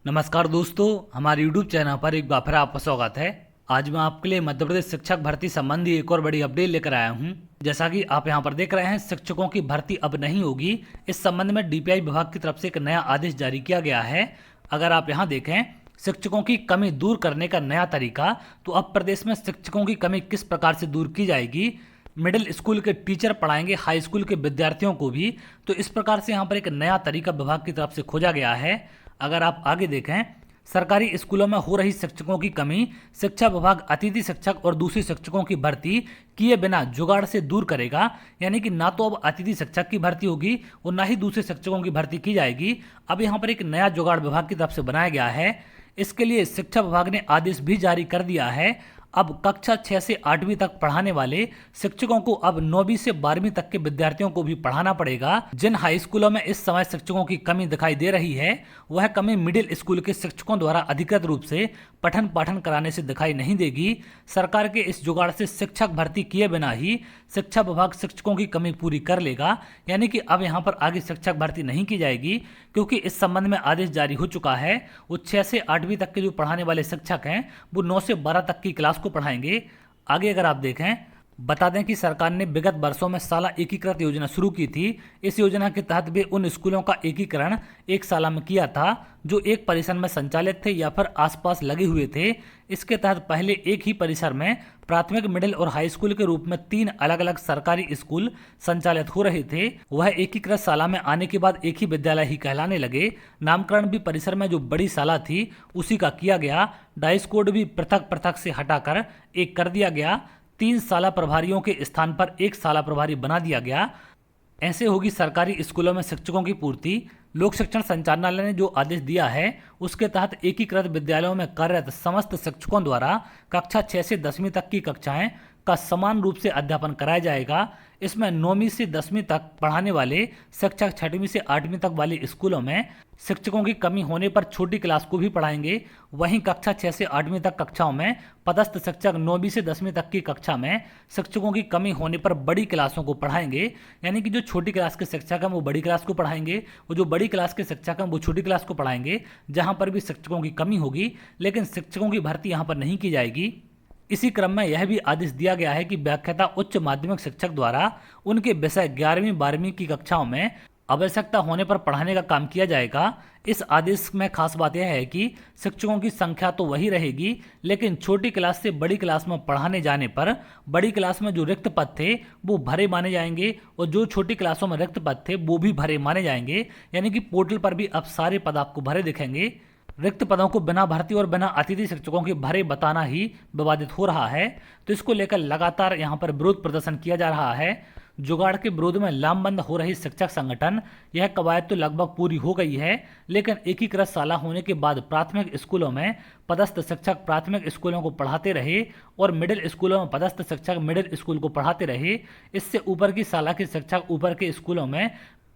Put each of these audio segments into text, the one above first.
नमस्कार दोस्तों, हमारे YouTube चैनल पर एक बार फिर आपका स्वागत है। आज मैं आपके लिए मध्य प्रदेश शिक्षक भर्ती संबंधी एक और बड़ी अपडेट लेकर आया हूं। जैसा कि आप यहां पर देख रहे हैं, शिक्षकों की भर्ती अब नहीं होगी। इस संबंध में DPI विभाग की तरफ से एक नया आदेश जारी किया गया है। अगर आप यहां देखें, शिक्षकों की कमी दूर करने का नया तरीका, तो अब प्रदेश में शिक्षकों की कमी किस प्रकार से दूर की जाएगी। मिडिल स्कूल के टीचर पढ़ाएंगे हाई स्कूल के विद्यार्थियों को भी, तो इस प्रकार से यहाँ पर एक नया तरीका विभाग की तरफ से खोजा गया है। अगर आप आगे देखें, सरकारी स्कूलों में हो रही शिक्षकों की कमी शिक्षा विभाग अतिथि शिक्षक और दूसरे शिक्षकों की भर्ती किए बिना जुगाड़ से दूर करेगा। यानी कि ना तो अब अतिथि शिक्षक की भर्ती होगी और ना ही दूसरे शिक्षकों की भर्ती की जाएगी। अब यहाँ पर एक नया जुगाड़ विभाग की तरफ से बनाया गया है। इसके लिए शिक्षा विभाग ने आदेश भी जारी कर दिया है। अब कक्षा 6 से 8वीं तक पढ़ाने वाले शिक्षकों को अब 9वीं से 12वीं तक के विद्यार्थियों को भी पढ़ाना पड़ेगा। जिन हाई स्कूलों में इस समय शिक्षकों की कमी दिखाई दे रही है, वह कमी मिडिल स्कूल के शिक्षकों द्वारा अधिकृत रूप से पठन पाठन कराने से दिखाई नहीं देगी। सरकार के इस जुगाड़ से शिक्षक भर्ती किए बिना ही शिक्षा विभाग शिक्षकों की कमी पूरी कर लेगा। यानी कि अब यहाँ पर आगे शिक्षक भर्ती नहीं की जाएगी, क्योंकि इस संबंध में आदेश जारी हो चुका है। वो 6 से 8वीं तक के जो पढ़ाने वाले शिक्षक हैं, वो 9 से 12 तक की क्लास को पढ़ाएंगे। आगे अगर आप देखें, बता दें कि सरकार ने विगत वर्षों में साला एकीकृत योजना शुरू की थी। इस योजना के तहत वे उन स्कूलों का एकीकरण एक साला में किया था जो एक परिसर में संचालित थे या फिर आसपास लगे हुए थे। इसके तहत पहले एक ही परिसर में प्राथमिक, मिडिल और हाई स्कूल के रूप में 3 अलग अलग सरकारी स्कूल संचालित हो रहे थे। वह एकीकृत शाला में आने के बाद एक ही विद्यालय ही कहलाने लगे। नामकरण भी परिसर में जो बड़ी शाला थी उसी का किया गया। डाइस कोड भी पृथक पृथक से हटाकर एक कर दिया गया। 3 शाला प्रभारियों के स्थान पर एक शाला प्रभारी बना दिया गया। ऐसे होगी सरकारी स्कूलों में शिक्षकों की पूर्ति। लोक शिक्षण संचालनालय ने जो आदेश दिया है, उसके तहत एकीकृत विद्यालयों में कार्यरत समस्त शिक्षकों द्वारा कक्षा 6 से 10वीं तक की कक्षाएं का समान रूप से अध्यापन कराया जाएगा। इसमें 9वीं से 10वीं तक पढ़ाने वाले शिक्षक 6वीं से 8वीं तक वाले स्कूलों में शिक्षकों की कमी होने पर छोटी क्लास को भी पढ़ाएंगे। वहीं कक्षा 6 से 8वीं तक कक्षाओं में पदस्थ शिक्षक 9वीं से 10वीं तक की कक्षा में शिक्षकों की कमी होने पर बड़ी क्लासों को पढ़ाएंगे। यानी कि जो छोटी क्लास के शिक्षक हैं वो बड़ी क्लास को पढ़ाएंगे, वो जो बड़ी क्लास के शिक्षक हैं वो छोटी क्लास को पढ़ाएंगे। जहां पर भी शिक्षकों की कमी होगी, लेकिन शिक्षकों की भर्ती यहां पर नहीं की जाएगी। इसी क्रम में यह भी आदेश दिया गया है कि व्याख्याता उच्च माध्यमिक शिक्षक द्वारा उनके विषय 11वीं 12वीं की कक्षाओं में आवश्यकता होने पर पढ़ाने का काम किया जाएगा। इस आदेश में खास बात यह है कि शिक्षकों की संख्या तो वही रहेगी, लेकिन छोटी क्लास से बड़ी क्लास में पढ़ाने जाने पर बड़ी क्लास में जो रिक्त पद थे वो भरे माने जाएंगे और जो छोटी क्लासों में रिक्त पद थे वो भी भरे माने जाएंगे। यानी कि पोर्टल पर भी अब सारे पद आपको भरे दिखेंगे। रिक्त पदों को बिना भर्ती और बिना अतिथि शिक्षकों के भरे बताना ही विवादित हो रहा है। तो इसको लेकर लगातार यहाँ पर विरोध प्रदर्शन किया जा रहा है। जुगाड़ के विरोध में लामबंद हो रही शिक्षक संगठन, यह कवायद तो लगभग पूरी हो गई है, लेकिन एकीकृत शाला होने के बाद प्राथमिक स्कूलों में पदस्थ शिक्षक प्राथमिक स्कूलों को पढ़ाते रहे और मिडिल स्कूलों में पदस्थ शिक्षक मिडिल स्कूल को पढ़ाते रहे। इससे ऊपर की शाला के शिक्षक ऊपर के स्कूलों में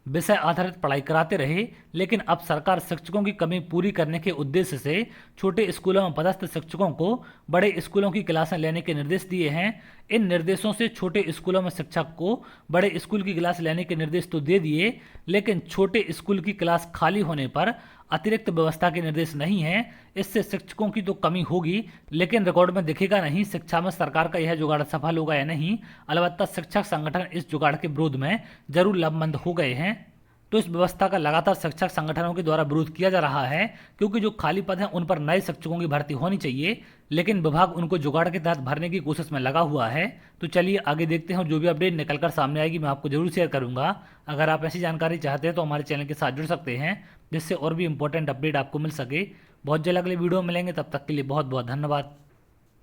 विषय आधारित पढ़ाई कराते रहे। लेकिन अब सरकार शिक्षकों की कमी पूरी करने के उद्देश्य से छोटे स्कूलों में पदस्थ शिक्षकों को बड़े स्कूलों की क्लासें लेने के निर्देश दिए हैं। इन निर्देशों से छोटे स्कूलों में शिक्षक को बड़े स्कूल की क्लास लेने के निर्देश तो दे दिए, लेकिन छोटे स्कूल की क्लास खाली होने पर अतिरिक्त व्यवस्था के निर्देश नहीं है। इससे शिक्षकों की तो कमी होगी, लेकिन रिकॉर्ड में दिखेगा नहीं शिक्षा में सरकार का यह जुगाड़ सफल होगा या नहीं। अलबत्ता शिक्षक संगठन इस जुगाड़ के विरोध में जरूर लामबंद हो गए हैं। तो इस व्यवस्था का लगातार शिक्षक संगठनों के द्वारा विरोध किया जा रहा है, क्योंकि जो खाली पद हैं उन पर नए शिक्षकों की भर्ती होनी चाहिए, लेकिन विभाग उनको जुगाड़ के तहत भरने की कोशिश में लगा हुआ है। तो चलिए आगे देखते हैं, जो भी अपडेट निकलकर सामने आएगी मैं आपको जरूर शेयर करूंगा। अगर आप ऐसी जानकारी चाहते हैं तो हमारे चैनल के साथ जुड़ सकते हैं, जिससे और भी इंपॉर्टेंट अपडेट आपको मिल सके। बहुत जल्द अगले वीडियो में मिलेंगे, तब तक के लिए बहुत बहुत धन्यवाद।